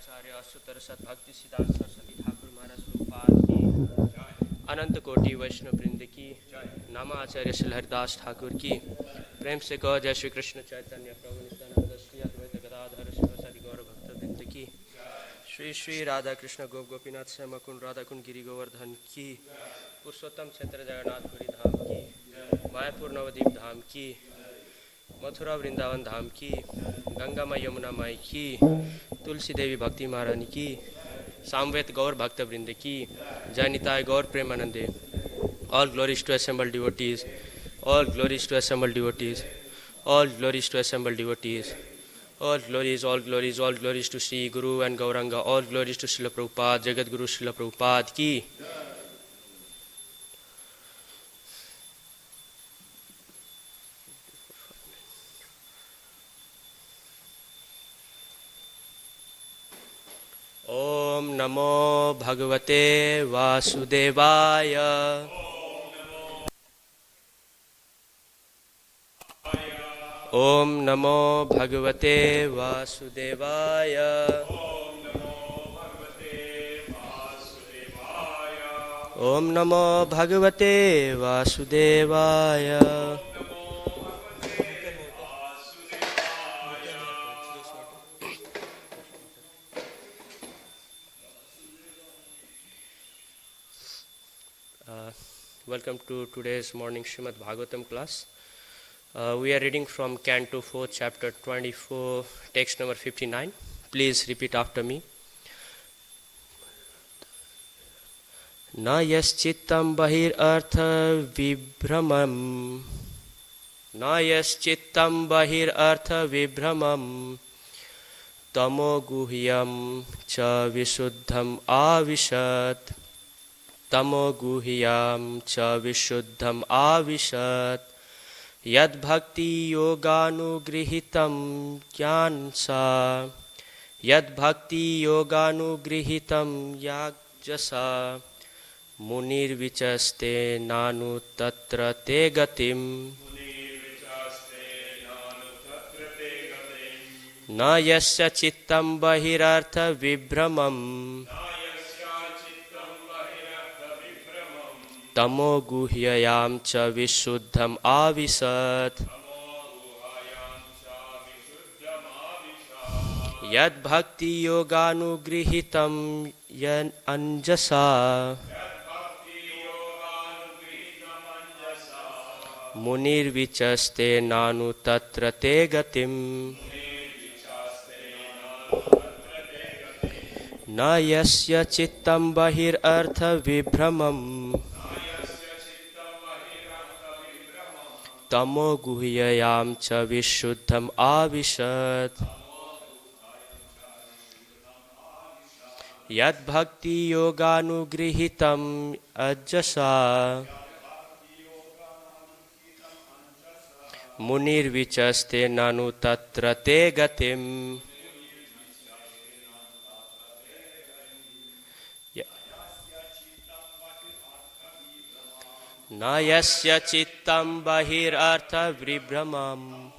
आचार्य अशुतर सत भक्ति सिद्धांत सरस्वती ठाकुर महाराज प्रभुपाद की, अनंत कोटि वैष्णव वृंद की, नाम आचार्य श्री हरिदास ठाकुर की। प्रेम से कहो जय श्री कृष्ण चैतन्य प्रभु नित्यानंद श्री अद्वैत गदाधर शिवसादि गौर भक्त वृंद की। श्री श्री राधा कृष्ण गोप गोपीनाथ श्याम कुंड राधा कुंड गिरि गोवर्धन की। पुरुषोत्तम क्षेत्र जगन्नाथपुरी धाम की, मायापुर नवद्वीप धाम की, मथुरा वृंदावन धाम की, गंगा माई यमुना माई की, तुलसी देवी भक्ति महारानी की, सामवेद गौर भक्त वृंद की, जैनिताय गौर प्रेमानंदे। All glories to assembled devotees, all glories to assembled devotees, all glories to assembled devotees, all glories, all glories, all glories to Sri Guru and Gauranga, all glories to Srila Prabhupada, Jagat Guru Srila Prabhupada ki। ओम नमो भगवते वासुदेवाय। ओम नमो भगवते वासुदेवाय। ओम नमो भगवते वासुदेवाय। Welcome to today's morning Srimad Bhagavatam class. We are reading from Canto 4, chapter 24, text number 59. Please repeat after me. Na yaschittam bahir artha vibhramam. Na yaschittam bahir artha vibhramam. Tamo guhyam cha visuddham avishat. तमो गुह्याम च विशुद्धम आविशत। यद भक्ति योगानुगृहीतं ज्ञानसा, यद भक्ति योगानुगृहीतं याजसा। मुनिर्विचस्ते नानु तत्र ते गतिम। न यस्य चित्तं बहिरर्थ विभ्रमम्। तमो गुह्ययाम च विशुद्धम आविशत। यद भक्ति योगानुगृहीतं यन अंजसा। मुनिर्विचस्ते नानु तत्र ते गतिम। न यस्य चित्तं बहिरर्थ विभ्रमम्। तमो गुह्ययाम च विशुद्धम आविशत। यद भक्ति योगानुगृहीतं अजसा। मुनिर्विचस्ते ननु तत्र ते गतिम। न यस्य चित्तं बहिरर्थ विभ्रमम्।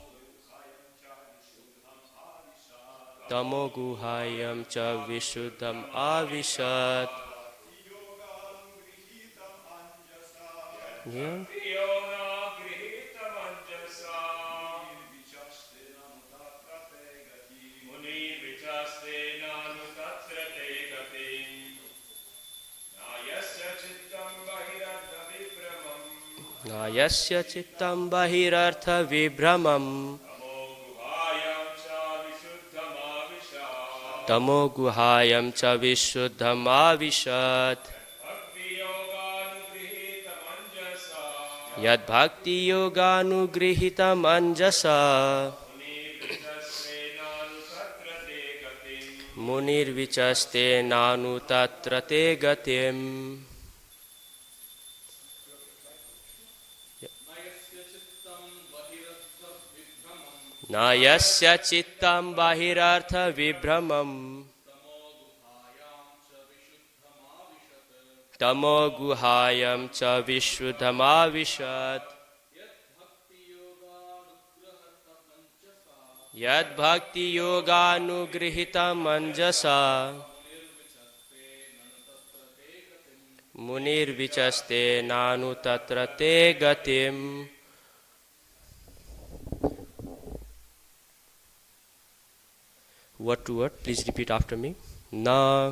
तमो गुह्यं च विशुद्धम आविशत। न यस्य चित्तं बहिरर्थ विभ्रमम्। तमो गुह्यं च विशुद्धम आविशत। यद भक्ति योगानुगृहीतं अंजसा। मुनिर्विचस्ते नानु तत्र ते गतिम। न यस्य चित्तं बहिरर्थ विभ्रमम्। तमो गुह्यं च विशुद्धम आविशत। Yad bhakti yoga nugrihita manjasa munir vichaste nanu tatra te gatim. Word to word, please repeat after me. Na,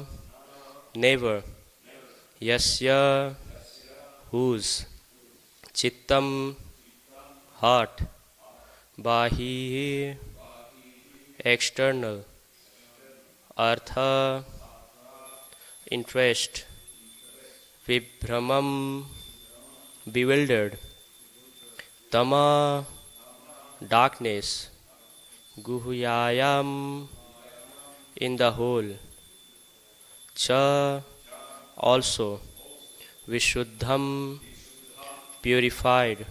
never. Yasya, whose. Chittam, heart. Bahi, external. Artha, interest. Vibhramam, bewildered. Tama, darkness. Guhyayam, in the whole. Cha, also. Vishuddham, purified.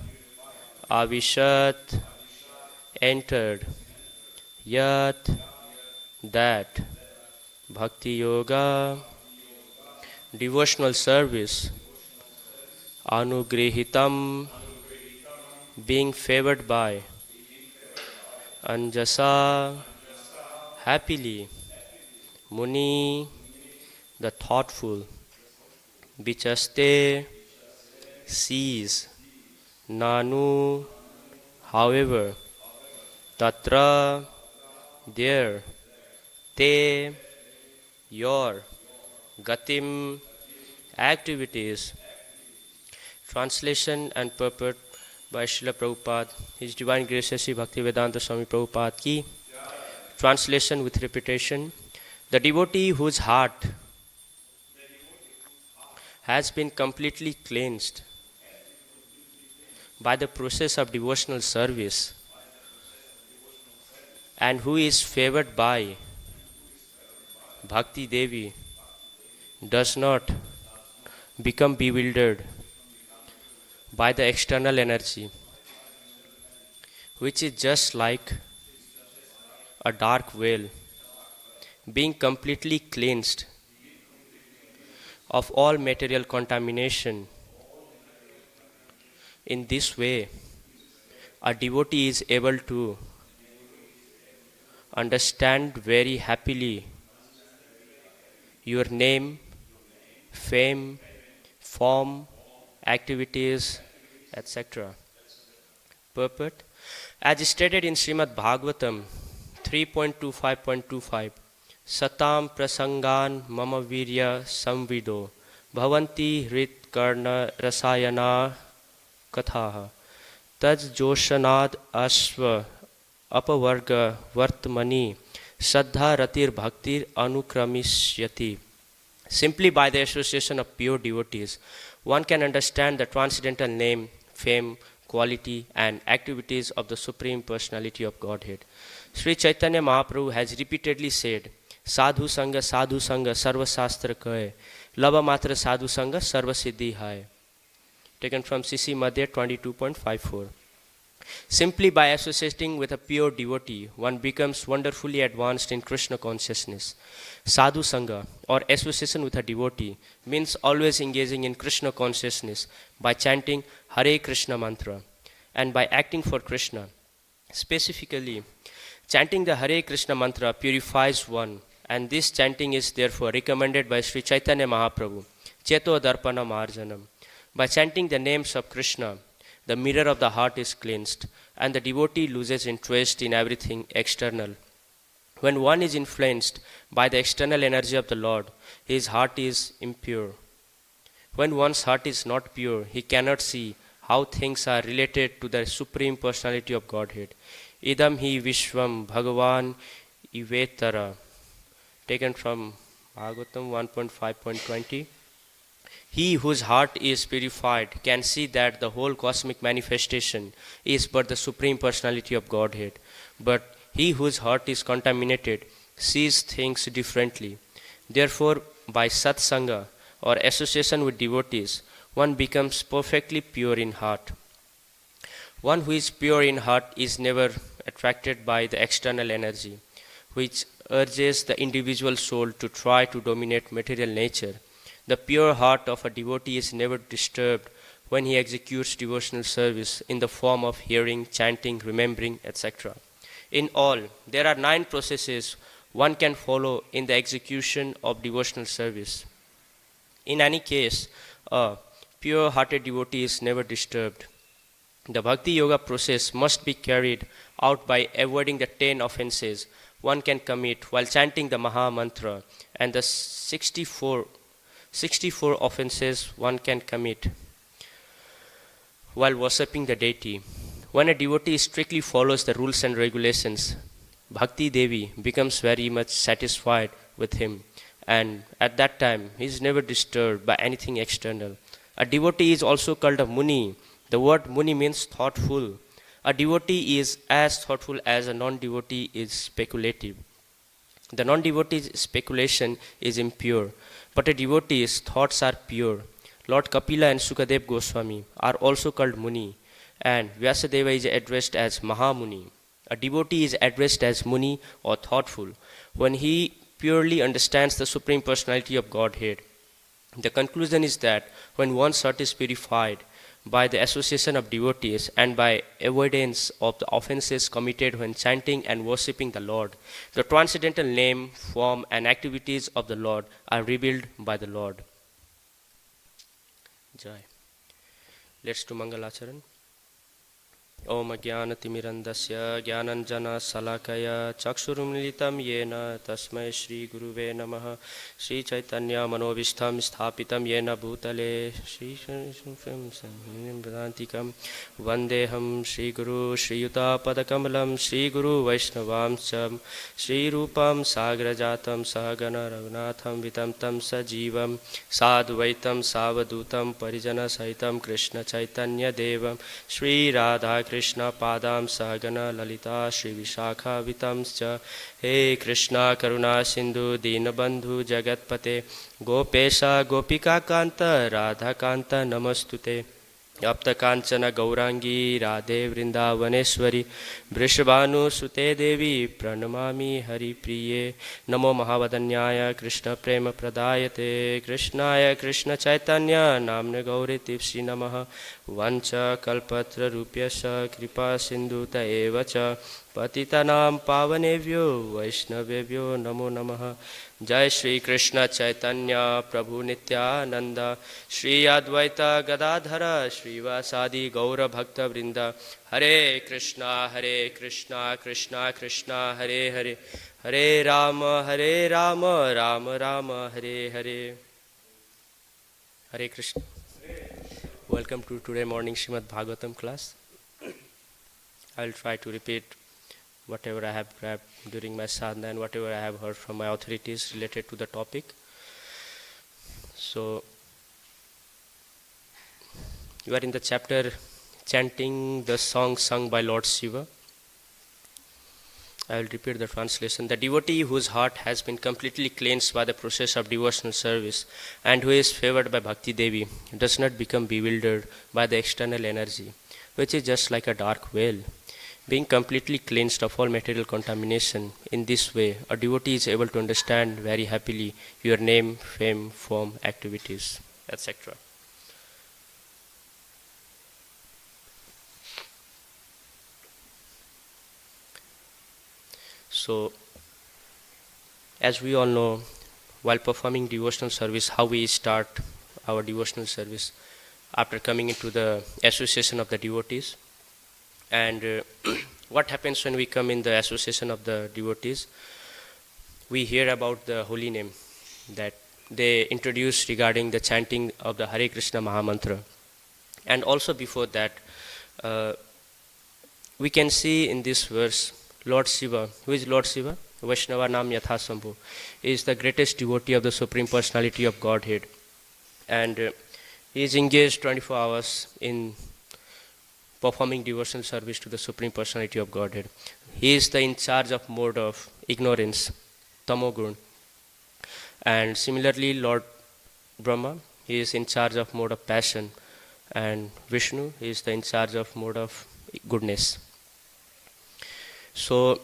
Avishat, entered. Yat, that. Bhakti yoga, devotional service. Anugrihitam, being favored by. Anjasa, happily. Muni, the thoughtful. Bichaste, sees. Nanu, however. Tatra, there. Te, your. Gatim, activities. Translation and purport by Srila Prabhupada, His Divine Grace Sri Bhaktivedanta Swami Prabhupada ki. Translation with repetition. The devotee whose heart has been completely cleansed by the process of devotional service and who is favored by Bhaktidevī does not become bewildered by the external energy, which is just like a dark veil, being completely cleansed of all material contamination. In this way, a devotee is able to understand very happily your name, fame, form, activities, etc. Purport. As stated in Srimad Bhagavatam 3.25.25, Satam prasangan mama virya samvido bhavanti hrit karna rasayana kathaha taj joshanad ashva apavarga vartmani saddha ratir bhaktir anukramishyati. Simply by the association of pure devotees, one can understand the transcendental name, fame, quality and activities of the Supreme Personality of Godhead. Sri Chaitanya Mahaprabhu has repeatedly said, Sadhu Sangha Sarva Shastra Kahe, Lava Matra Sadhu Sangha Sarva Siddhi Hai. Taken from CC Madhya 22.54. Simply by associating with a pure devotee, one becomes wonderfully advanced in Krishna consciousness. Sadhu Sangha, or association with a devotee, means always engaging in Krishna consciousness by chanting Hare Krishna mantra and by acting for Krishna. Specifically, chanting the Hare Krishna mantra purifies one, and this chanting is therefore recommended by Sri Chaitanya Mahaprabhu, Cheto Darpana Marjanam. By chanting the names of Krishna, the mirror of the heart is cleansed, and the devotee loses interest in everything external. When one is influenced by the external energy of the Lord, his heart is impure. When one's heart is not pure, he cannot see how things are related to the Supreme Personality of Godhead. Idam hi Vishwam Bhagavan Ivetara. Taken from Bhagavatam 1.5.20. He whose heart is purified can see that the whole cosmic manifestation is but the Supreme Personality of Godhead. But he whose heart is contaminated sees things differently. Therefore, by satsanga or association with devotees, one becomes perfectly pure in heart. One who is pure in heart is never attracted by the external energy, which urges the individual soul to try to dominate material nature. The pure heart of a devotee is never disturbed when he executes devotional service in the form of hearing, chanting, remembering, etc. In all, there are 9 processes one can follow in the execution of devotional service. In any case, a pure-hearted devotee is never disturbed. The Bhakti Yoga process must be carried out by avoiding the 10 offenses one can commit while chanting the Maha Mantra and the 64 offenses one can commit while worshipping the deity. When a devotee strictly follows the rules and regulations, Bhaktidevī becomes very much satisfied with him, and at that time he is never disturbed by anything external. A devotee is also called a Muni. The word Muni means thoughtful. A devotee is as thoughtful as a non-devotee is speculative. The non-devotee's speculation is impure, but a devotee's thoughts are pure. Lord Kapila and Sukadev Goswami are also called Muni, and Vyasadeva is addressed as Mahamuni. A devotee is addressed as Muni or thoughtful when he purely understands the Supreme Personality of Godhead. The conclusion is that when one's heart is purified by the association of devotees and by avoidance of the offenses committed when chanting and worshipping the Lord, the transcendental name, form and activities of the Lord are revealed by the Lord. Jai. Let's do Mangalacharan. Om Jnanatimirandasya Jnananjana Salakaya Chakshurumilitam Yena Tasmai Shri Guruve Namaha Shri Chaitanya Manovishtham Sthapitam Yena Bhutale Shri Vedantikam Vandeham Shri Guru Shri Yuta Padakamalam Shri Guru Vaishnavamcham Shri Rupam Sagrajatam Sahagana Raghunatham Vitam Tam Sajivam Sadvaitam Savadutam Parijana Saitam Krishna Chaitanya Devam Shri Radha Krishna Padam Sahagana Lalita Shri Vishakha Vitamscha He Krishna Karuna Sindhu Dinabandhu Jagatpate Gopesha Gopika Kanta Radha Kanta Namastute Apta Kanchana Gaurangi Radhe Vrindavaneshwari Vrishabhanu Sute Devi Pranamami Hari Priye Namo Mahavadanyaya Krishna Prema Pradayate Krishnaya Krishna Chaitanya Namne Gauri Tipsi Namaha Vancha Kalpatra Rupyasha Kripa Sindhuta Evacha Patitanam Pavanevyo Vaishnavevyo Namo Namaha Jai Shri Krishna Chaitanya Prabhu Nityananda Shri Advaita Gadadhara Shri Vasadi Gaura Bhakta Vrinda Hare Krishna Krishna Krishna Hare Hare Hare Rama Rama Rama Hare Hare Hare Krishna. Welcome to today morning Srimad Bhagavatam class. I will try to repeat whatever I have grabbed during my sadhana and whatever I have heard from my authorities related to the topic. So, you are in the chapter chanting the song sung by Lord Shiva. I will repeat the translation. The devotee whose heart has been completely cleansed by the process of devotional service and who is favored by Bhaktidevī does not become bewildered by the external energy, which is just like a dark veil. Being completely cleansed of all material contamination, in this way, a devotee is able to understand very happily your name, fame, form, activities, etc. So, as we all know, while performing devotional service, how we start our devotional service after coming into the association of the devotees. And what happens when we come in the association of the devotees? We hear about the holy name that they introduce regarding the chanting of the Hare Krishna Mahamantra. And also before that, we can see in this verse, Lord Shiva. Who is Lord Shiva? Vaishnava Nam Yatha Sambhu. He is the greatest devotee of the Supreme Personality of Godhead. And he is engaged 24 hours in performing devotional service to the Supreme Personality of Godhead. He is the in charge of mode of ignorance, tamogun. And similarly, Lord Brahma, he is in charge of mode of passion. And Vishnu, he is the in charge of mode of goodness. So,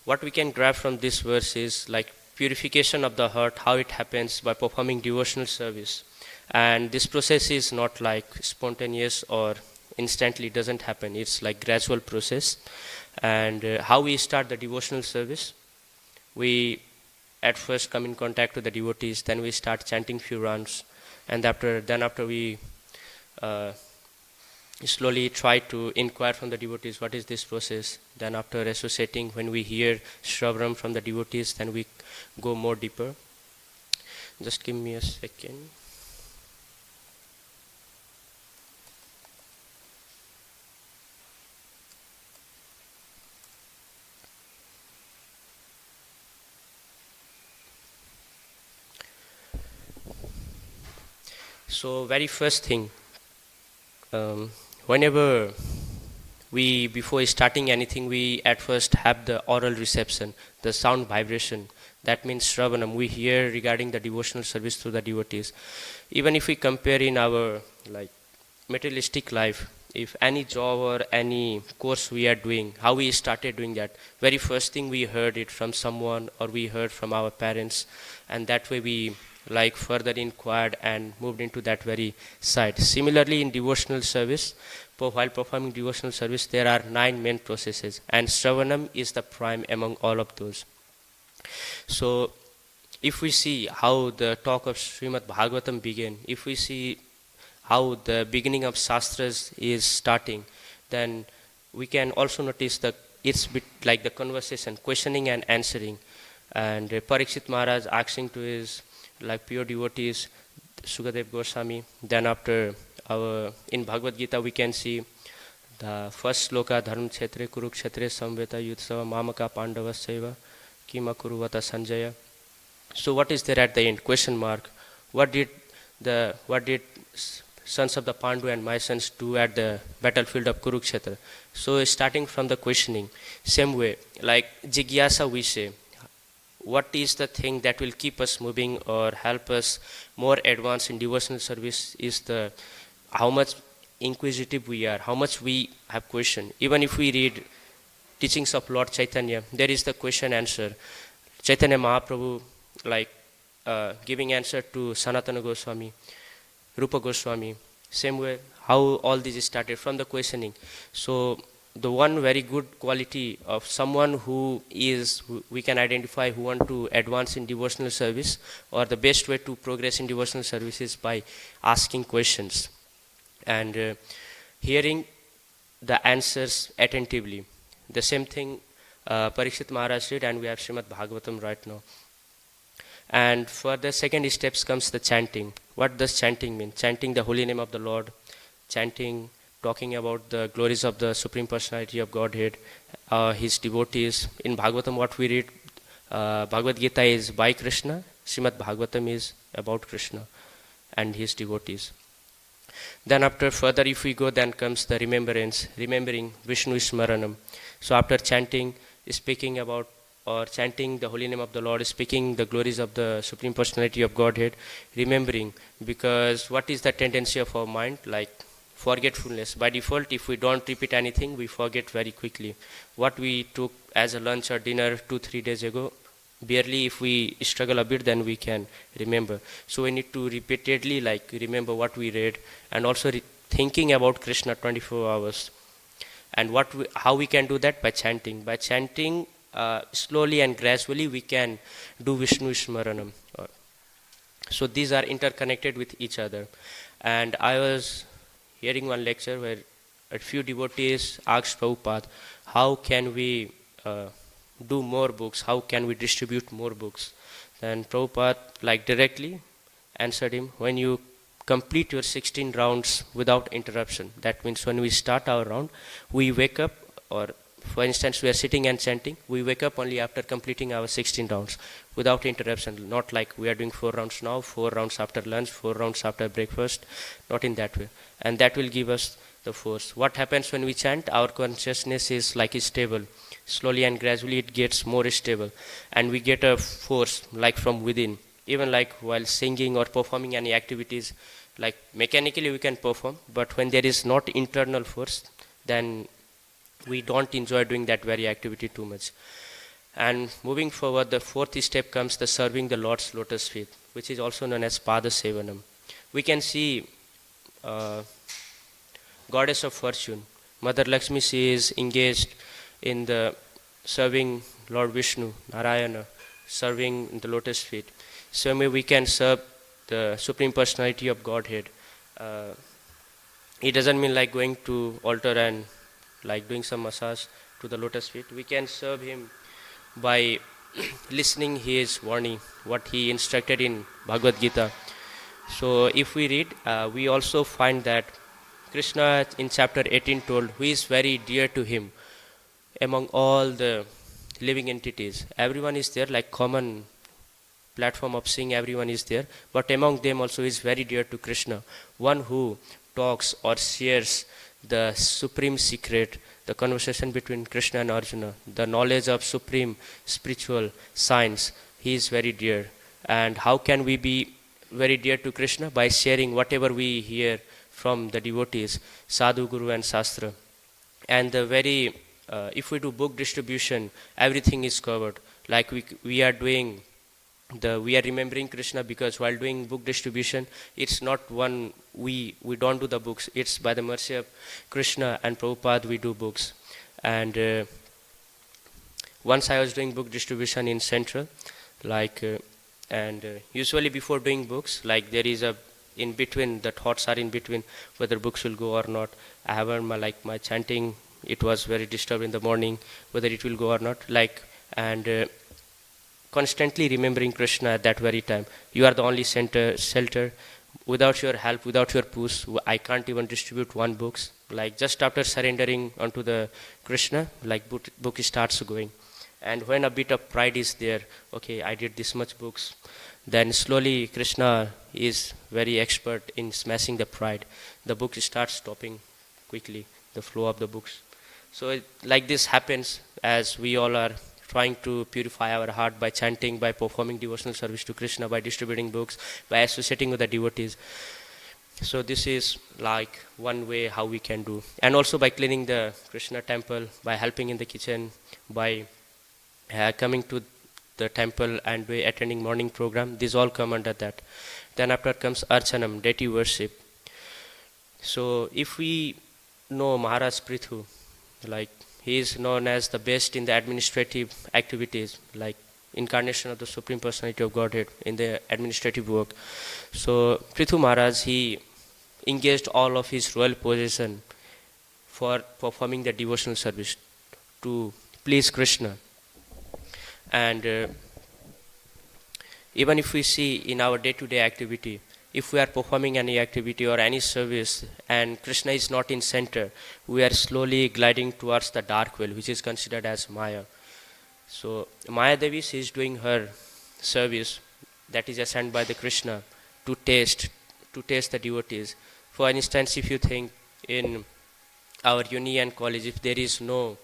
what we can grab from this verse is like purification of the heart, how it happens by performing devotional service. And this process is not like spontaneous or instantly, it doesn't happen. It's like gradual process. And how we start the devotional service, we at first come in contact with the devotees, then we start chanting few rounds, and after we slowly try to inquire from the devotees what is this process. Then after associating, when we hear Shravanam from the devotees, then we go more deeper. Just give me a second. So very first thing, whenever before starting anything, we at first have the oral reception, the sound vibration. That means Shravanam. We hear regarding the devotional service through the devotees. Even if we compare in our like materialistic life, if any job or any course we are doing, how we started doing that, very first thing we heard it from someone, or we heard from our parents, and that way we like further inquired and moved into that very side. Similarly, in devotional service, while performing devotional service, there are 9 main processes, and Shravanam is the prime among all of those. So if we see how the talk of Srimad Bhagavatam began, if we see how the beginning of Shastras is starting, then we can also notice that it's bit like the conversation, questioning and answering. And Parikshit Maharaj asking to his like pure devotees, Sukadev Goswami. Then after in Bhagavad Gita we can see the first sloka, Dharma Kshetre Kurukshetre Samveta Yutsava Mamaka Pandavasaiva Kima Kuruvata Sanjaya. So what is there at the end? Question mark. What did sons of the Pandu and my sons do at the battlefield of Kurukshetra? So starting from the questioning, same way, like Jigyasa we say, what is the thing that will keep us moving or help us more advance in devotional service is the how much inquisitive we are, how much we have question. Even if we read teachings of Lord Chaitanya, there is the question answer. Chaitanya Mahaprabhu like giving answer to Sanatana Goswami, Rupa Goswami. Same way, how all this started from the questioning. So the one very good quality of someone who we can identify who want to advance in devotional service, or the best way to progress in devotional service is by asking questions and hearing the answers attentively. The same thing Parikshit Maharaj did, and we have Srimad Bhagavatam right now. And for the second steps comes the chanting. What does chanting mean? Chanting the holy name of the Lord, chanting, talking about the glories of the Supreme Personality of Godhead, His devotees. In Bhagavatam what we read, Bhagavad Gita is by Krishna, Srimad Bhagavatam is about Krishna and His devotees. Then after further if we go, then comes the remembering Vishnu Smaranam. So after chanting, speaking about or chanting the holy name of the Lord, speaking the glories of the Supreme Personality of Godhead, remembering, because what is the tendency of our mind? Like forgetfulness. By default, if we don't repeat anything, we forget very quickly. What we took as a lunch or dinner 2-3 days ago, barely if we struggle a bit, then we can remember. So we need to repeatedly like remember what we read, and also thinking about Krishna 24 hours. And how we can do that? By chanting. By chanting slowly and gradually we can do Vishnu Smaranam. So these are interconnected with each other. And I was hearing one lecture where a few devotees asked Prabhupada, how can we do more books? How can we distribute more books? Then Prabhupada like directly answered him, when you complete your 16 rounds without interruption. That means when we start our round, we wake up, or for instance we are sitting and chanting, we wake up only after completing our 16 rounds without interruption. Not like we are doing 4 rounds now, 4 rounds after lunch, 4 rounds after breakfast, not in that way. And that will give us the force. What happens when we chant? Our consciousness is like stable. Slowly and gradually it gets more stable, and we get a force like from within. Even like while singing or performing any activities, like mechanically we can perform, but when there is not internal force, then we don't enjoy doing that very activity too much. And moving forward, the fourth step comes the serving the Lord's lotus feet, which is also known as Pada Sevanam. We can see goddess of fortune. Mother Lakshmi, she is engaged in the serving Lord Vishnu, Narayana, serving in the lotus feet. So maybe we can serve the Supreme Personality of Godhead. It doesn't mean like going to altar and like doing some massage to the lotus feet. We can serve him by listening his warning, what he instructed in Bhagavad Gita. So if we read, we also find that Krishna in chapter 18 told who is very dear to him among all the living entities. Everyone is there, like common platform of seeing everyone is there, but among them also is very dear to Krishna. One who talks or shares the supreme secret, the conversation between Krishna and Arjuna, the knowledge of supreme spiritual science, he is very dear. And how can we be very dear to Krishna? By sharing whatever we hear from the devotees, Sadhu, Guru and Shastra. And the very, if we do book distribution, everything is covered. Like we are doing we are remembering Krishna, because while doing book distribution, it's not one, we don't do the books, it's by the mercy of Krishna and Prabhupada we do books. And once I was doing book distribution in Central, usually before doing books, like there is a, in between, the thoughts are in between whether books will go or not. I haven't my chanting, it was very disturbed in the morning, whether it will go or not, constantly remembering Krishna at that very time. You are the only shelter. Without your help, without your push, I can't even distribute one books. Like just after surrendering onto the Krishna, like book starts going. And when a bit of pride is there, okay, I did this much books, then slowly Krishna is very expert in smashing the pride. The book starts stopping quickly, the flow of the books. So like this happens as we all are trying to purify our heart by chanting, by performing devotional service to Krishna, by distributing books, by associating with the devotees. So this is like one way how we can do. And also by cleaning the Krishna temple, by helping in the kitchen, by coming to the temple and by attending morning program. These all come under that. Then after comes Archanam, deity worship. So if we know Maharaj Prithu, like he is known as the best in the administrative activities, like incarnation of the Supreme Personality of Godhead in the administrative work. So Prithu Maharaj, he engaged all of his royal possession for performing the devotional service to please Krishna. And even if we see in our day-to-day activity, if we are performing any activity or any service and Krishna is not in center, we are slowly gliding towards the dark well, which is considered as Maya. So Maya Devi, she is doing her service that is assigned by the Krishna to taste the devotees. For instance, if you think in our uni and college, if there is no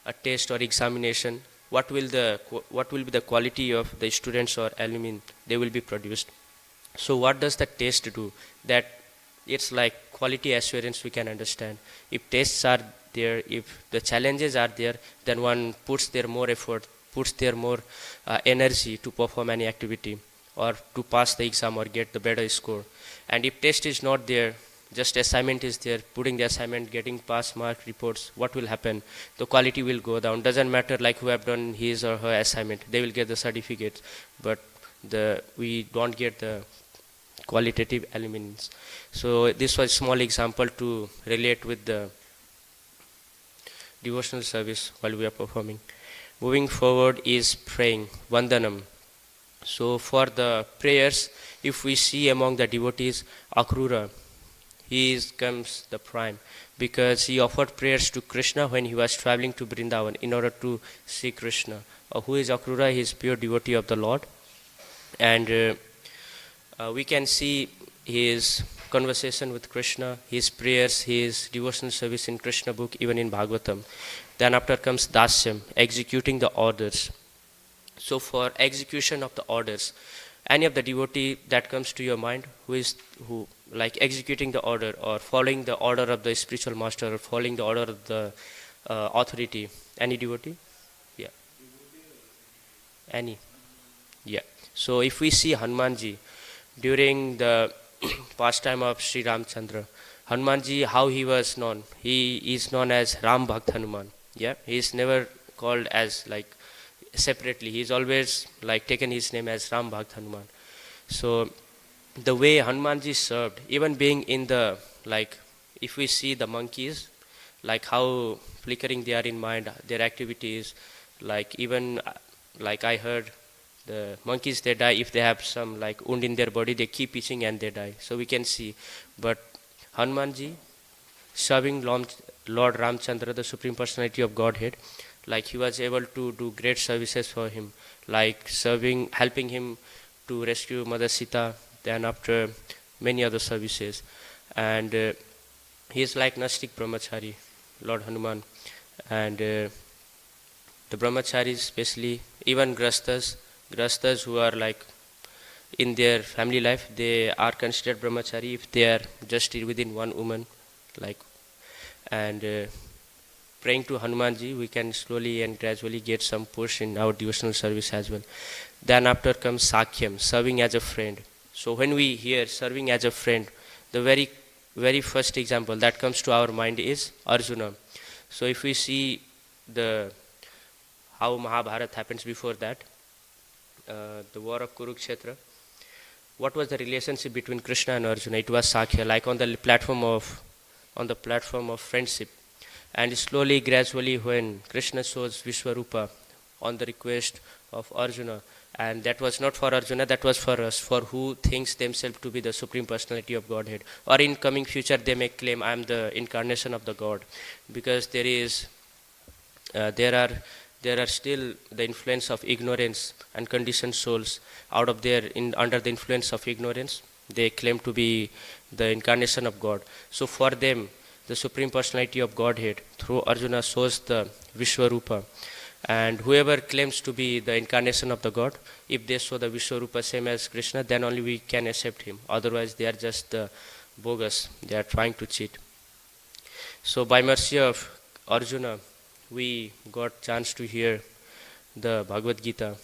a test or examination, what will be the quality of the students or alumni they will be produced? So what does the test do? That it's like quality assurance we can understand. If tests are there, if the challenges are there, then one puts their more effort, puts their more energy to perform any activity or to pass the exam or get the better score. And if test is not there, just assignment is there, putting the assignment, getting pass mark reports, what will happen? The quality will go down. Doesn't matter like who have done his or her assignment, they will get the certificate, but we don't get the qualitative elements. So this was a small example to relate with the devotional service while we are performing. Moving forward is praying, Vandanam. So for the prayers, if we see among the devotees, Akrura, he comes the prime, because he offered prayers to Krishna when he was traveling to Vrindavan in order to see Krishna. Who is Akrura? He is pure devotee of the Lord. And we can see his conversation with Krishna, his prayers, his devotional service in Krishna book, even in Bhagavatam. Then after comes Dasyam, executing the orders. So for execution of the orders, any of the devotee that comes to your mind who like executing the order or following the order of the spiritual master or following the order of the authority, any devotee? Yeah. Any? Yeah. So if we see Hanumanji, during the pastime of Sri Ramchandra, Hanumanji, how he was known? He is known as Ram Bhakt Hanuman. Yeah, he is never called as like separately. He is always like taken his name as Ram Bhakt Hanuman. So the way Hanumanji served, even being in the like, if we see the monkeys, like how flickering they are in mind, their activities, like even like I heard the monkeys, they die if they have some like wound in their body, they keep itching and they die. So we can see, but Hanumanji serving Lord Ramchandra, the Supreme Personality of Godhead, like he was able to do great services for him, like serving, helping him to rescue Mother Sita, then after many other services. And he is like Nastik Brahmachari, Lord Hanuman. And the Brahmacharis, especially, even Grastas who are like in their family life, they are considered Brahmachari if they are just within one woman, like. And praying to Hanumanji, we can slowly and gradually get some push in our devotional service as well. Then after comes Sakhyam, serving as a friend. So when we hear serving as a friend, the very first example that comes to our mind is Arjuna. So if we see how Mahabharata happens before that, the war of Kurukshetra, what was the relationship between Krishna and Arjuna? It was Sakhya, like on the platform of friendship. And slowly, gradually, when Krishna shows Vishwarupa on the request of Arjuna, and that was not for Arjuna, that was for us, for who thinks themselves to be the Supreme Personality of Godhead. Or in coming future, they may claim, I am the incarnation of the God. Because there are still the influence of ignorance and conditioned souls. Under the influence of ignorance, they claim to be the incarnation of God. So for them, the Supreme Personality of Godhead through Arjuna shows the Vishwarupa. And whoever claims to be the incarnation of the God, if they show the Vishwarupa same as Krishna, then only we can accept him. Otherwise, they are just bogus. They are trying to cheat. So by mercy of Arjuna, we got chance to hear the Bhagavad Gita.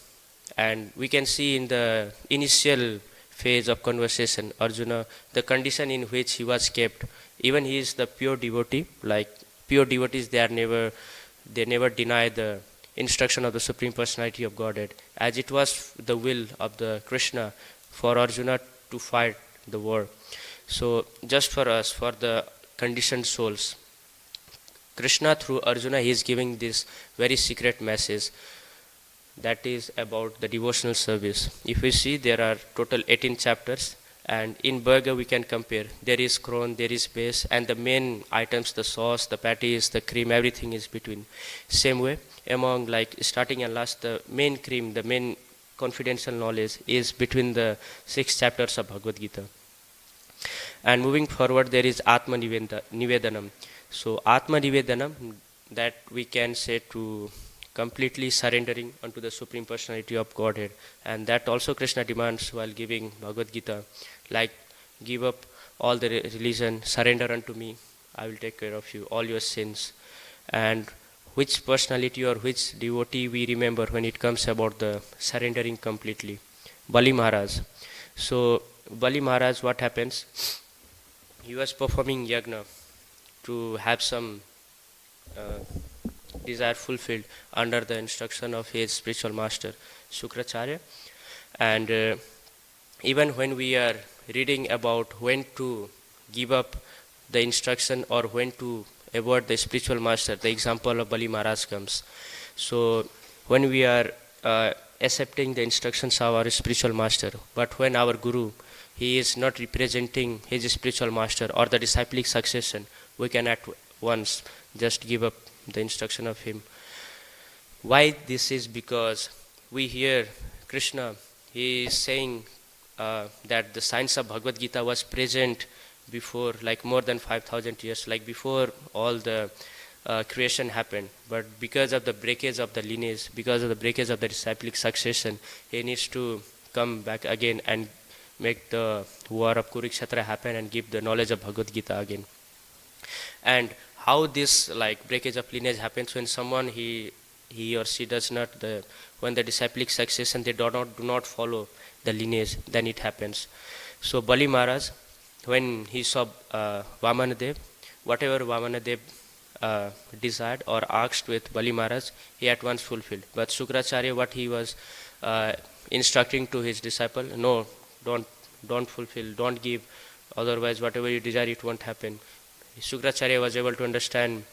And we can see in the initial phase of conversation, Arjuna, the condition in which he was kept, even he is the pure devotee, like pure devotees, they never deny the instruction of the Supreme Personality of Godhead, as it was the will of the Krishna for Arjuna to fight the war. So just for us, for the conditioned souls, Krishna through Arjuna, he is giving this very secret message that is about the devotional service. If we see, there are total 18 chapters, and in burger we can compare. There is crown, there is base, and the main items, the sauce, the patties, the cream, everything is between. Same way, among like starting and last, the main cream, the main confidential knowledge is between the 6 chapters of Bhagavad Gita. And moving forward, there is Atma Nivedanam. So Atma Nivedanam, that we can say to completely surrendering unto the Supreme Personality of Godhead. And that also Krishna demands while giving Bhagavad Gita, like give up all the religion, surrender unto me, I will take care of you, all your sins. And which personality or which devotee we remember when it comes about the surrendering completely? Bali Maharaj. So Bali Maharaj, what happens? He was performing yagna to have some desire fulfilled under the instruction of his spiritual master Shukracharya. And even when we are reading about when to give up the instruction or when to avoid the spiritual master, the example of Bali Maharaj comes. So when we are accepting the instructions of our spiritual master, but when our guru, he is not representing his spiritual master or the disciplic succession, we can at once just give up the instruction of him. Why this is? Because we hear Krishna, he is saying that the science of Bhagavad Gita was present before, like more than 5,000 years, like before all the creation happened. But because of the breakage of the lineage, because of the breakage of the disciplic succession, he needs to come back again and make the war of Kurukshetra happen and give the knowledge of Bhagavad Gita again. And how this like breakage of lineage happens? When someone he or she does not when the disciplic succession, they do not follow the lineage, then it happens. So Bali Maharaj, when he saw Vamanadev, whatever Vamanadev desired or asked with Bali Maharaj, he at once fulfilled. But Sukracharya, what he was instructing to his disciple, no, don't fulfill, don't give, otherwise whatever you desire, it won't happen. Sukracharya was able to understand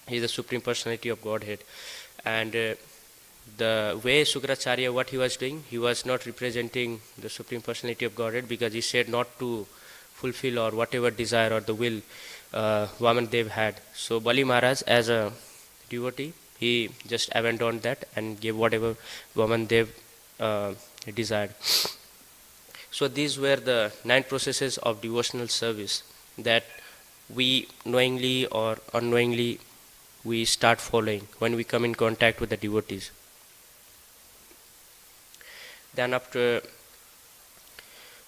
he is the Supreme Personality of Godhead. And the way Sukracharya, what he was doing, he was not representing the Supreme Personality of Godhead, because he said not to fulfill or whatever desire or the will Vamanadev had. So Bali Maharaj, as a devotee, he just abandoned that and gave whatever Vamanadev desired. So these were the 9 processes of devotional service that we knowingly or unknowingly we start following when we come in contact with the devotees. Then after,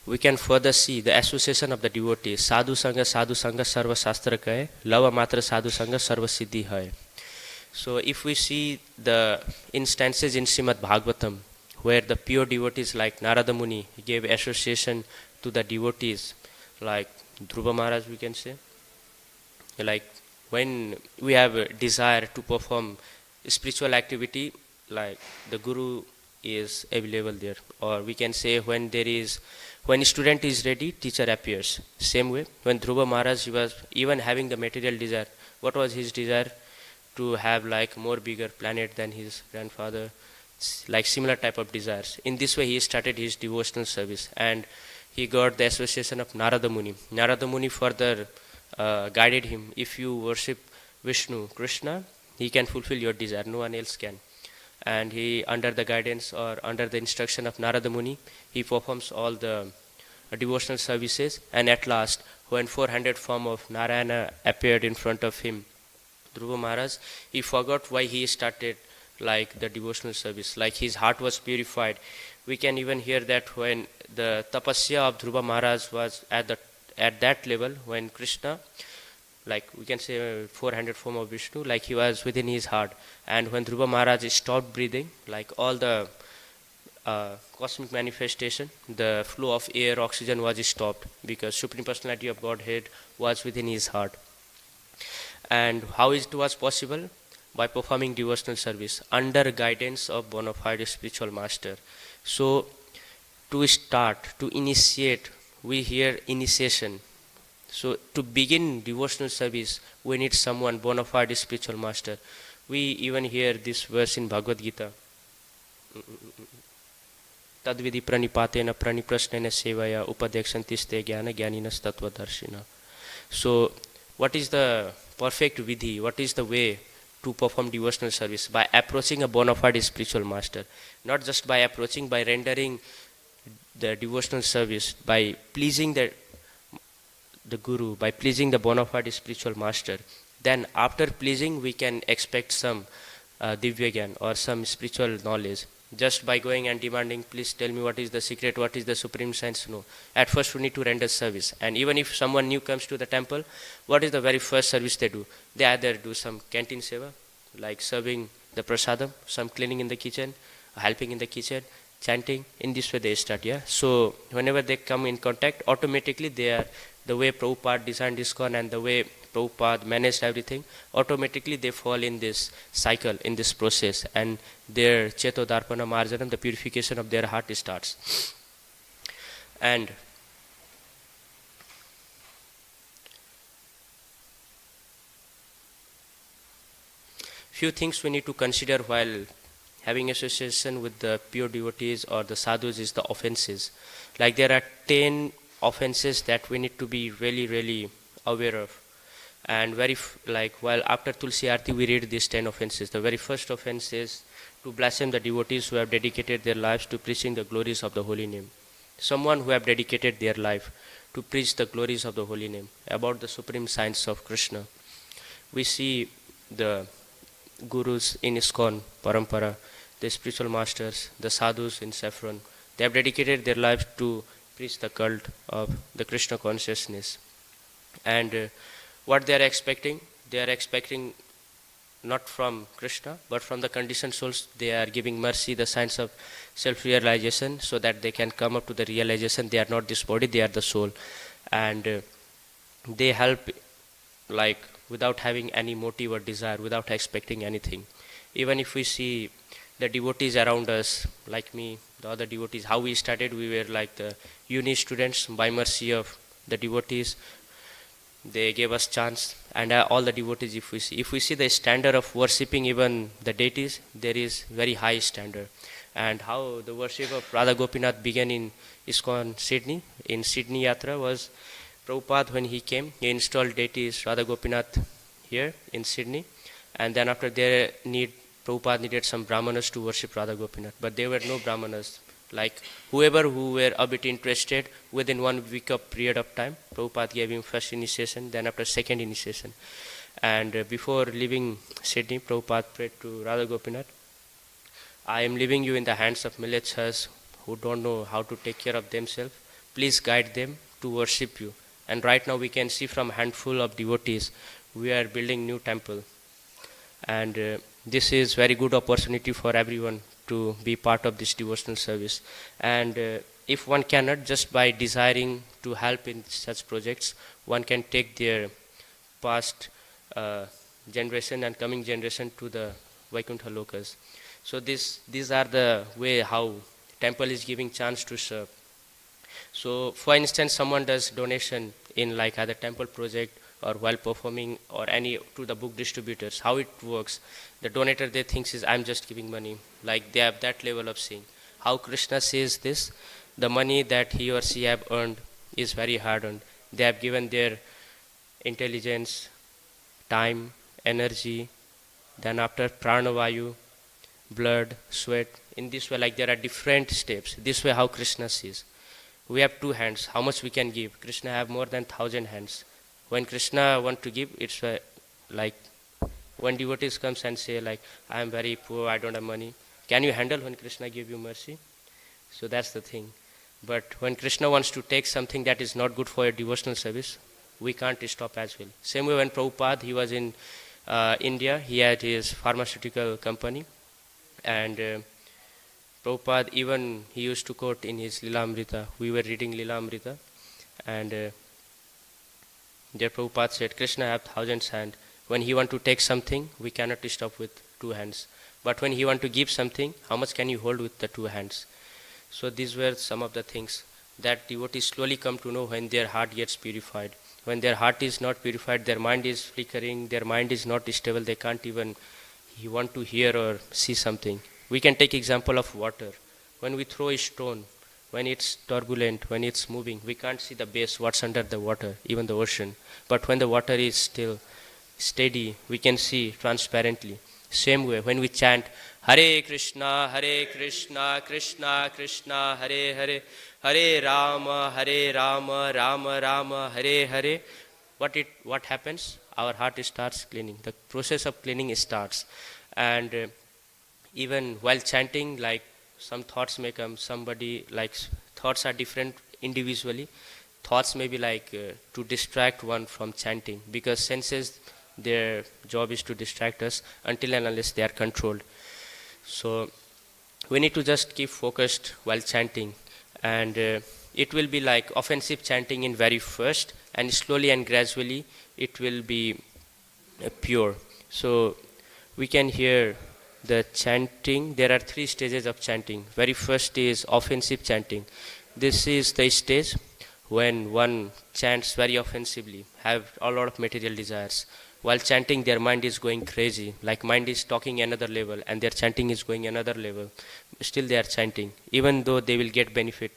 we can further see the association of the devotees. Sadhu Sangha Sarva Shastra Kahe, Lava Matra Sadhu Sangha Sarva Siddhi Hai. So if we see the instances in Srimad Bhagavatam, where the pure devotees like Narada Muni gave association to the devotees, like Dhruva Maharaj, we can say, like when we have a desire to perform spiritual activity, like the Guru is available there. Or we can say when student is ready, teacher appears. Same way, when Dhruva Maharaj, he was even having the material desire. What was his desire? To have like more bigger planet than his grandfather, like similar type of desires. In this way he started his devotional service, and he got the association of Narada Muni. Narada Muni further guided him. If you worship Vishnu, Krishna, he can fulfill your desire, no one else can. And he, under the guidance or under the instruction of Narada Muni, he performs all the devotional services. And at last, when 400 form of Narayana appeared in front of him, Dhruva Maharaj, he forgot why he started like the devotional service. Like his heart was purified. We can even hear that when the tapasya of Dhruva Maharaj was at that level, when Krishna, like we can say 400 form of Vishnu, like he was within his heart. And when Dhruva Maharaj stopped breathing, like all the cosmic manifestation, the flow of air, oxygen was stopped, because Supreme Personality of Godhead was within his heart. And how it was possible? By performing devotional service under guidance of bona fide spiritual master. So to start, to initiate, we hear initiation. So to begin devotional service, we need someone bona fide spiritual master. We even hear this verse in Bhagavad Gita. Tadvidi pranipatena praniprasnena sevaya upadekshantiste jnana jnaninas tattvadarshina. So what is the perfect vidhi? What is the way to perform devotional service? By approaching a bona fide spiritual master. Not just by approaching, by rendering the devotional service, by pleasing the Guru, by pleasing the bona fide spiritual master. Then after pleasing, we can expect some divya gyan or some spiritual knowledge. Just by going and demanding, please tell me what is the secret, what is the supreme science. No. At first we need to render service. And even if someone new comes to the temple, what is the very first service they do? They either do some canteen seva, like serving the prasadam, some cleaning in the kitchen, helping in the kitchen, chanting. In this way they start. Yeah. So whenever they come in contact, automatically they are, the way Prabhupada designed ISKCON and the way Prabhupada managed everything, automatically they fall in this cycle, in this process, and their Cheto Darpana Marjanam, the purification of their heart starts. And few things we need to consider while having association with the pure devotees or the sadhus is the offenses. Like there are 10 offenses that we need to be really aware of. And while after Tulsi Aarti we read these 10 offenses. The very first offense is to blaspheme the devotees who have dedicated their lives to preaching the glories of the holy name. Someone who have dedicated their life to preach the glories of the holy name, about the supreme science of Krishna. We see the gurus in ISKCON, Parampara, the spiritual masters, the sadhus in saffron. They have dedicated their lives to preach the cult of the Krishna consciousness. And what they are expecting not from Krishna, but from the conditioned souls. They are giving mercy, the science of self-realization, so that they can come up to the realization they are not this body, they are the soul. and they help like without having any motive or desire, without expecting anything. Even if we see the devotees around us, like me, the other devotees, how we started, we were like the uni students. By mercy of the devotees, they gave us chance, and all the devotees, if we see the standard of worshipping even the deities, there is very high standard. And how the worship of Radha Gopinath began in ISKCON Sydney, in Sydney Yatra, was Prabhupada, when he came, he installed deities Radha Gopinath here in Sydney, and then after their need, Prabhupada needed some brahmanas to worship Radha Gopinath, but there were no brahmanas. Like whoever who were a bit interested, within 1 week of period of time, Prabhupada gave him first initiation, then after second initiation. And before leaving Sydney, Prabhupada prayed to Radha Gopinath, I am leaving you in the hands of militias who don't know how to take care of themselves. Please guide them to worship you. And right now we can see from a handful of devotees, we are building new temple. And this is very good opportunity for everyone to be part of this devotional service. And if one cannot, just by desiring to help in such projects, one can take their past generation and coming generation to the Vaikuntha Lokas. So these are the way how temple is giving chance to serve. So for instance, someone does donation in like either temple project or while performing or any to the book distributors. How it works, the donator, they thinks is I'm just giving money, like they have that level of seeing. How Krishna says this, the money that he or she have earned is very hard earned. They have given their intelligence, time, energy, then after pranavayu, blood, sweat. In this way, like there are different steps. This way how Krishna sees. We have 2 hands, how much we can give? Krishna have more than 1,000 hands. When Krishna want to give, it's like when devotees comes and say like, I am very poor, I don't have money. Can you handle when Krishna give you mercy? So that's the thing. But when Krishna wants to take something that is not good for your devotional service, we can't stop as well. Same way when Prabhupada, he was in India, he had his pharmaceutical company, and Prabhupada, even he used to quote in his Lilamrita, we were reading Lilamrita, and there Prabhupada said, Krishna have 1,000 hands. When he want to take something, we cannot stop with 2 hands. But when he want to give something, how much can you hold with the 2 hands? So these were some of the things that devotees slowly come to know when their heart gets purified. When their heart is not purified, their mind is flickering, their mind is not stable, they can't even want to hear or see something. We can take example of water. When we throw a stone, when it's turbulent, when it's moving, we can't see the base, what's under the water, even the ocean. But when the water is still steady, we can see transparently. Same way, when we chant Hare Krishna, Krishna Krishna, Hare Hare, Hare Rama, Rama Rama, Hare Hare, what happens? Our heart starts cleaning. The process of cleaning starts. And even while chanting, like some thoughts may come, somebody like thoughts are different individually. Thoughts may be like to distract one from chanting, because senses, their job is to distract us until and unless they are controlled. So we need to just keep focused while chanting, and it will be like offensive chanting in very first, and slowly and gradually it will be pure. So we can hear the chanting. There are 3 stages of chanting. Very first is offensive chanting. This is the stage when one chants very offensively, have a lot of material desires. While chanting, their mind is going crazy, like mind is talking another level and their chanting is going another level. Still they are chanting, even though they will get benefit.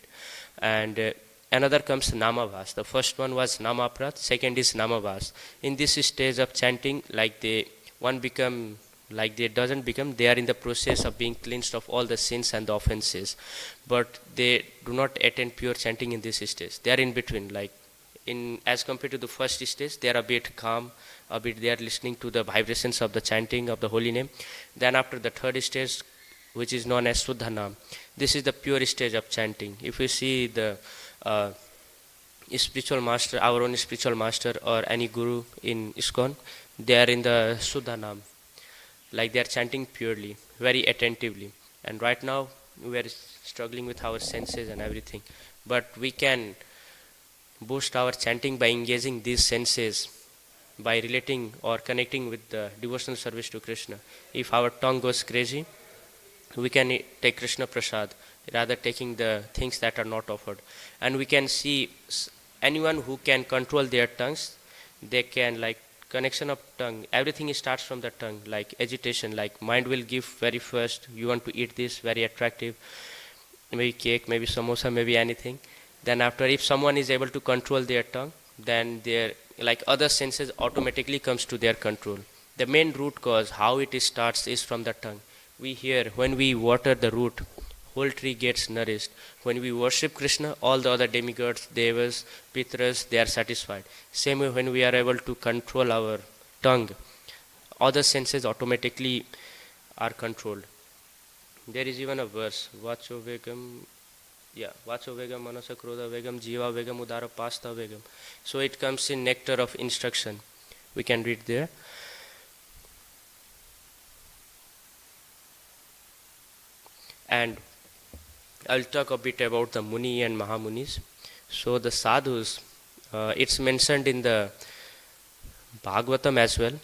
And another comes Namavas. The first one was Namaprat, second is Namavas. In this stage of chanting, like they doesn't become, they are in the process of being cleansed of all the sins and the offenses. But they do not attain pure chanting in this stage. They are in between, like as compared to the first stage, they are a bit calm, a bit they are listening to the vibrations of the chanting of the holy name. Then after the third stage, which is known as Suddhanam, this is the pure stage of chanting. If we see the spiritual master, our own spiritual master or any guru in ISKCON, they are in the Suddhanam, like they are chanting purely, very attentively. And right now we are struggling with our senses and everything, but we can boost our chanting by engaging these senses, by relating or connecting with the devotional service to Krishna. If our tongue goes crazy, we can take Krishna Prasad, rather taking the things that are not offered. And we can see anyone who can control their tongues, they can, like, connection of tongue, everything starts from the tongue, like agitation, like mind will give very first, you want to eat this, very attractive, maybe cake, maybe samosa, maybe anything. Then after, if someone is able to control their tongue, then their, like, other senses automatically comes to their control. The main root cause, how it starts, is from the tongue. We hear, when we water the root, whole tree gets nourished. When we worship Krishna, all the other demigods, devas, pitras, they are satisfied. Same way, when we are able to control our tongue, other senses automatically are controlled. There is even a verse, Vacho Vegam, Vacho Vegam, Manasa Krodha Vegam, Jiva Vegam, Udara Pasta Vegam. So it comes in nectar of instruction. We can read there. And I'll talk a bit about the Muni and Mahamunis. So the sadhus, it's mentioned in the Bhagavatam as well.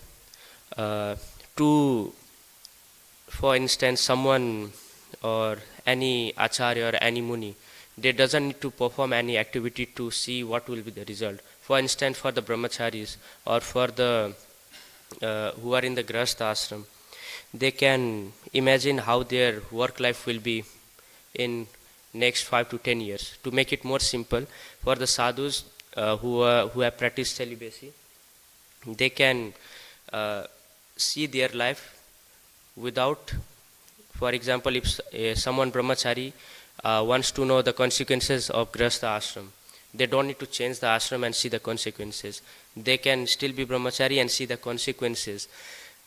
For instance, someone or any acharya or any muni, they doesn't need to perform any activity to see what will be the result. For instance, for the brahmacharis or for the who are in the grahastha ashram, they can imagine how their work life will be in next 5 to 10 years. To make it more simple, for the sadhus who have practiced celibacy, they can see their life without, for example, if someone brahmachari wants to know the consequences of grahastha ashram, they don't need to change the ashram and see the consequences. They can still be brahmachari and see the consequences.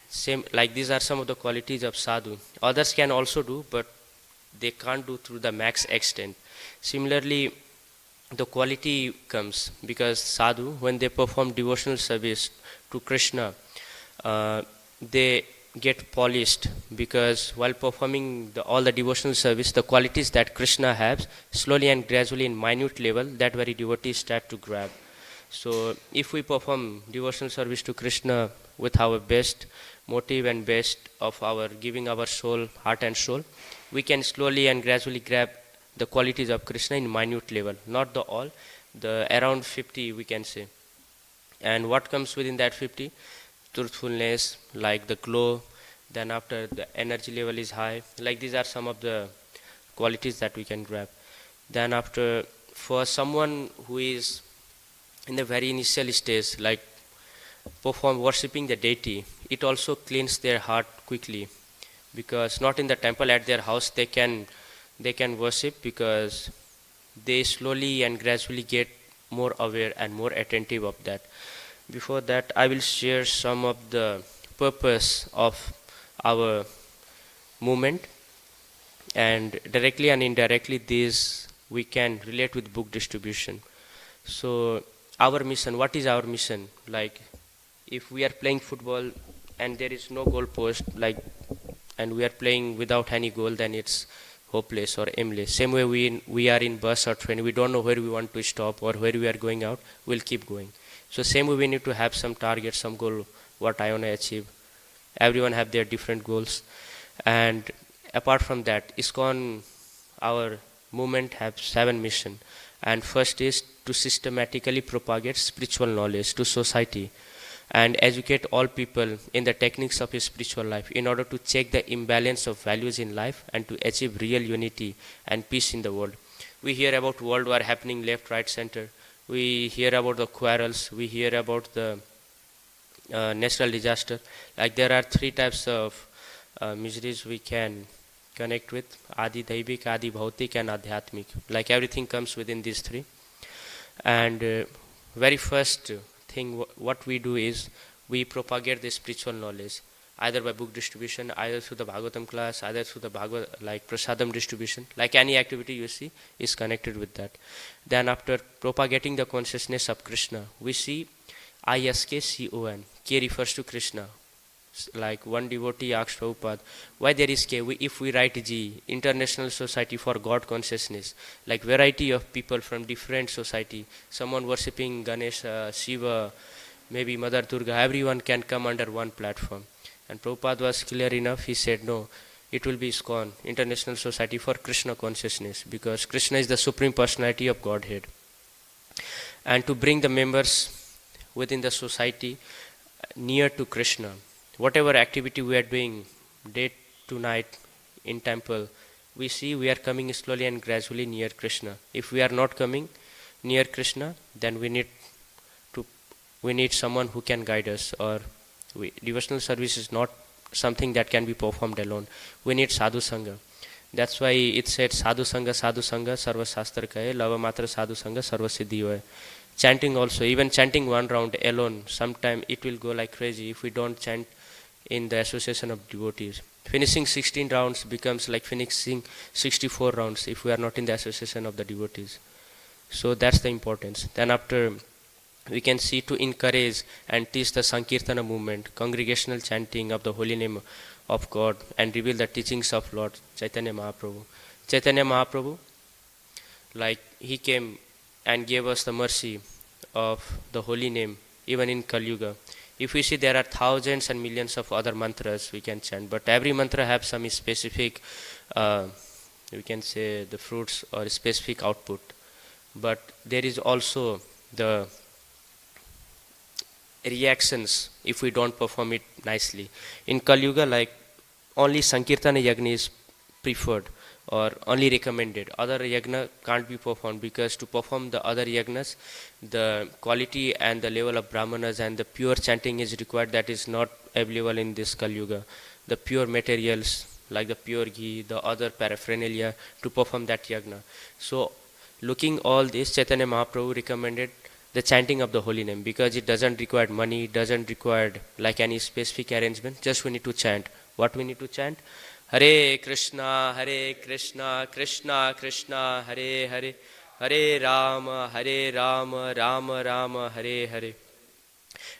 Same, like, these are some of the qualities of sadhu. Others can also do, but they can't do through the max extent. Similarly, the quality comes because sadhu, when they perform devotional service to Krishna, they get polished, because while performing all the devotional service, the qualities that Krishna has, slowly and gradually in minute level, that very devotees start to grab. So if we perform devotional service to Krishna with our best motive and best of our giving our soul, heart and soul, we can slowly and gradually grab the qualities of Krishna in minute level, not the all, the around 50 we can say. And what comes within that 50? Truthfulness, like the glow, then after the energy level is high, like these are some of the qualities that we can grab. Then after, for someone who is in the very initial stage, like worshipping the deity, it also cleans their heart quickly, because not in the temple, at their house they can worship, because they slowly and gradually get more aware and more attentive of that. Before that, I will share some of the purpose of our movement, and directly and indirectly these we can relate with book distribution. So our mission, what is our mission? Like, if we are playing football and there is no goal post, like, and we are playing without any goal, then it's hopeless or aimless. Same way we are in bus or train, we don't know where we want to stop or where we are going out, we'll keep going. So same way we need to have some target, some goal, what I want to achieve. Everyone have their different goals. And apart from that, ISKCON, our movement, have 7 missions. And first is to systematically propagate spiritual knowledge to society and educate all people in the techniques of a spiritual life, in order to check the imbalance of values in life and to achieve real unity and peace in the world. We hear about world war happening left, right, center. We hear about the quarrels. We hear about the natural disaster. Like, there are 3 types of miseries we can connect with: Adi Daivik, Adi Bhautik, and Adhyatmik. Like, everything comes within these 3. And very first thing what we do is we propagate the spiritual knowledge, either by book distribution, either through the Bhagavatam class, either through the like prasadam distribution. Like, any activity you see is connected with that. Then after propagating the consciousness of Krishna, we see ISKCON. K refers to Krishna. Like one devotee asked Prabhupada, why there is K? If we write G, International Society for God Consciousness, like variety of people from different society, someone worshipping Ganesha, Shiva, maybe Mother Durga, everyone can come under one platform. And Prabhupada was clear enough, he said no, it will be ISKCON, International Society for Krishna Consciousness, because Krishna is the Supreme Personality of Godhead. And to bring the members within the society near to Krishna, whatever activity we are doing day to night in temple, we see we are coming slowly and gradually near Krishna. If we are not coming near Krishna, then we need someone who can guide us, or devotional service is not something that can be performed alone. We need sadhu sangha. That's why it said sadhu sangha sarva shastra kahe, lava matra sadhu sangha sarva siddhi hoye. Chanting also, even chanting one round alone, sometime it will go like crazy if we don't chant in the association of devotees. Finishing 16 rounds becomes like finishing 64 rounds if we are not in the association of the devotees. So that's the importance. Then after, we can see to encourage and teach the Sankirtana movement, congregational chanting of the holy name of God, and reveal the teachings of Lord Chaitanya Mahaprabhu. Chaitanya Mahaprabhu, like he came and gave us the mercy of the holy name even in Kali Yuga. If we see, there are thousands and millions of other mantras we can chant, but every mantra has some specific, we can say, the fruits or specific output. But there is also the reactions if we don't perform it nicely. In Kali Yuga, like only Sankirtana Yagna is preferred or only recommended. Other yagna can't be performed, because to perform the other yagnas, the quality and the level of brahmanas and the pure chanting is required, that is not available in this Kali Yuga. The pure materials like the pure ghee, the other paraphernalia to perform that yagna. So looking all this, Chaitanya Mahaprabhu recommended the chanting of the holy name, because it doesn't require money, doesn't require like any specific arrangement, just we need to chant. What we need to chant? Hare Krishna, Krishna Krishna, Hare Hare, Hare Rama, Rama Rama, Hare Hare.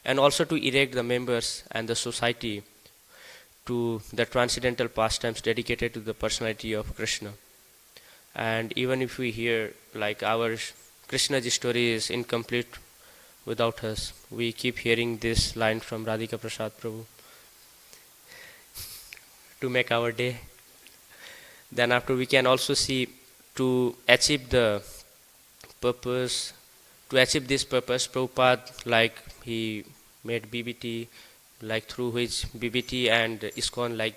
And also to erect the members and the society to the transcendental pastimes dedicated to the personality of Krishna. And even if we hear like our Krishna's story is incomplete without us, we keep hearing this line from Radhika Prasad Prabhu to make our day. Then after, we can also see to achieve the purpose, to achieve this purpose, Prabhupada, like he made BBT, like through which BBT and ISKCON, like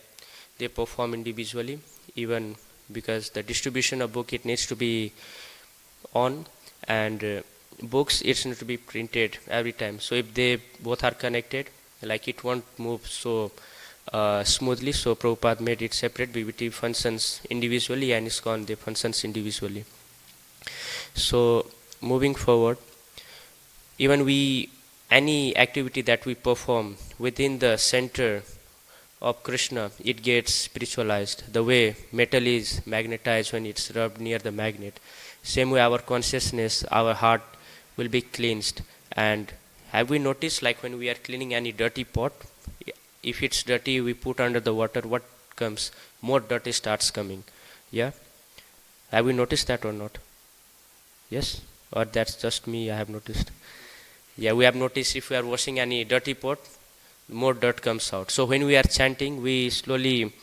they perform individually, even because the distribution of book, it needs to be on, and books, it needs to be printed every time. So if they both are connected, like it won't move so smoothly. So Prabhupada made it separate. BBT functions individually and ISKCON, they functions individually. So moving forward, even any activity that we perform within the center of Krishna, it gets spiritualized. The way metal is magnetized when it's rubbed near the magnet, same way our consciousness, our heart will be cleansed. And have we noticed, like when we are cleaning any dirty pot, if it's dirty, we put under the water, what comes? More dirt starts coming. Yeah? Have we noticed that or not? Yes? Or that's just me, I have noticed. Yeah, we have noticed if we are washing any dirty pot, more dirt comes out. So when we are chanting, we slowly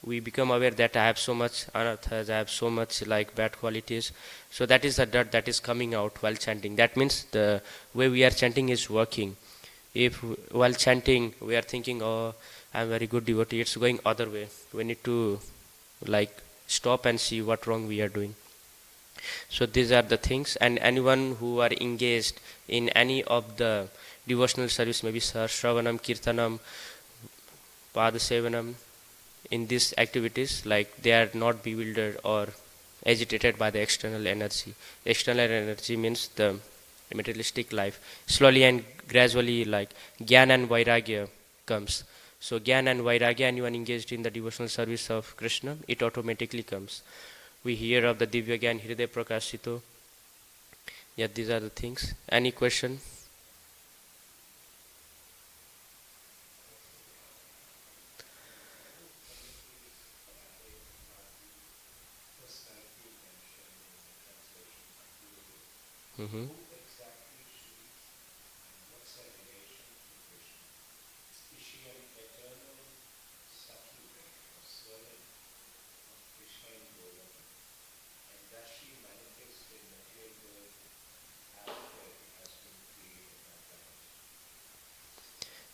we become aware that I have so much anarthas, I have so much like bad qualities. So that is the dirt that is coming out while chanting. That means the way we are chanting is working. If while chanting we are thinking, oh, I am very good devotee, it's going other way. We need to like stop and see what wrong we are doing. So these are the things. And anyone who are engaged in any of the devotional service, maybe Shravanam, Kirtanam, Padasevanam, in these activities, like they are not bewildered or agitated by the external energy. External energy means the materialistic life. Slowly and gradually, like Gyan and Vairagya comes. So Gyan and Vairagya, anyone engaged in the devotional service of Krishna, it automatically comes. We hear of the Divya Gyan Hriday Prakashito. Yeah, these are the things. Any question? Mm-hmm.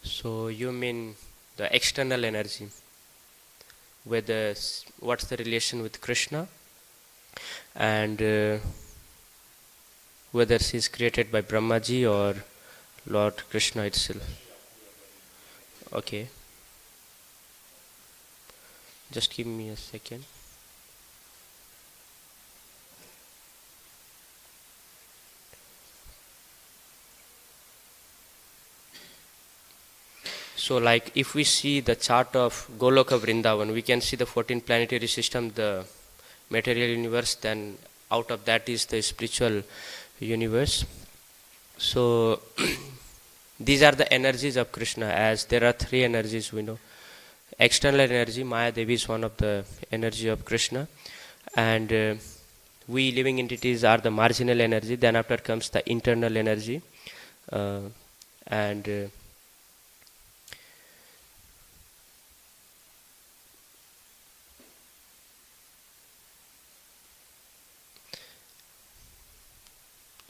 So you mean the external energy, whether what's the relation with Krishna, and whether she is created by Brahmaji or Lord Krishna itself. Okay, just give me a second. So like if we see the chart of Goloka Vrindavan, we can see the 14 planetary system, the material universe, then out of that is the spiritual universe. So these are the energies of Krishna, as there are three energies we know. External energy, Maya Devi is one of the energy of Krishna, and we living entities are the marginal energy. Then after comes the internal energy, uh, and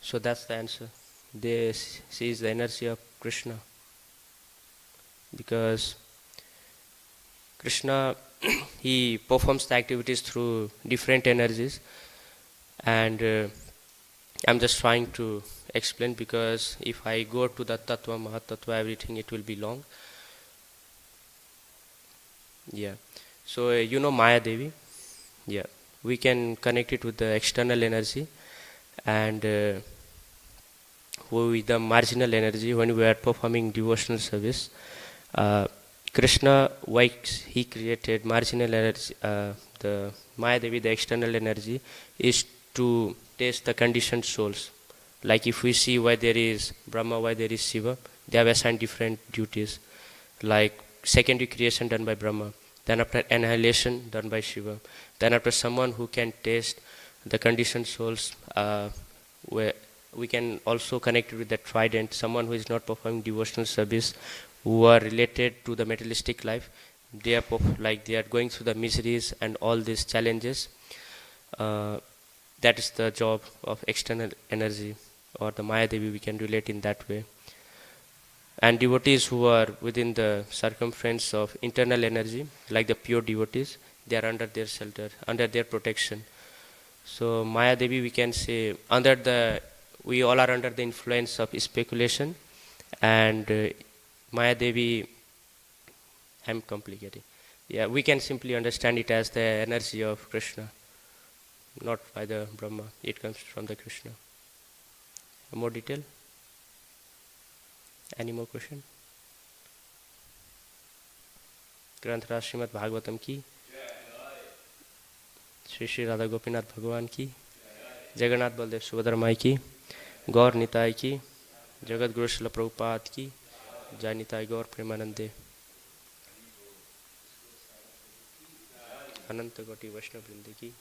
so that's the answer. This is the energy of Krishna, because Krishna he performs the activities through different energies, and I'm just trying to explain, because if I go to the Tattva, Mahatattva, everything, it will be long. Yeah. So you know Maya Devi? Yeah. We can connect it with the external energy, and with the marginal energy when we are performing devotional service. Uh, Krishna, why he created marginal energy, the Maya Devi, the external energy, is to test the conditioned souls. Like if we see why there is Brahma, why there is Shiva, they have assigned different duties. Like secondary creation done by Brahma, then after annihilation done by Shiva, then after someone who can taste the conditioned souls, where we can also connect it with the trident, someone who is not performing devotional service, who are related to the materialistic life, they are like they are going through the miseries and all these challenges. Uh, that is the job of external energy, or the Maya Devi, we can relate in that way. And devotees who are within the circumference of internal energy, like the pure devotees, they are under their shelter, under their protection. So Maya Devi, we can say, we all are under the influence of speculation, and Maya Devi, I'm complicating. Yeah, we can simply understand it as the energy of Krishna, not by the Brahma. It comes from the Krishna. More detail? Any more question? ग्रंथराज Shrimad Bhagavatam की, श्री श्री राधा गोपीनाथ भगवान की, जगन्नाथ बलदेव सुभद्रा माई की, गौर निताय की, जगत गुरु श्रील प्रभुपाद की, जय निताय गौर प्रेमानंदे, अनंत कोटि वैष्णव वृंद की।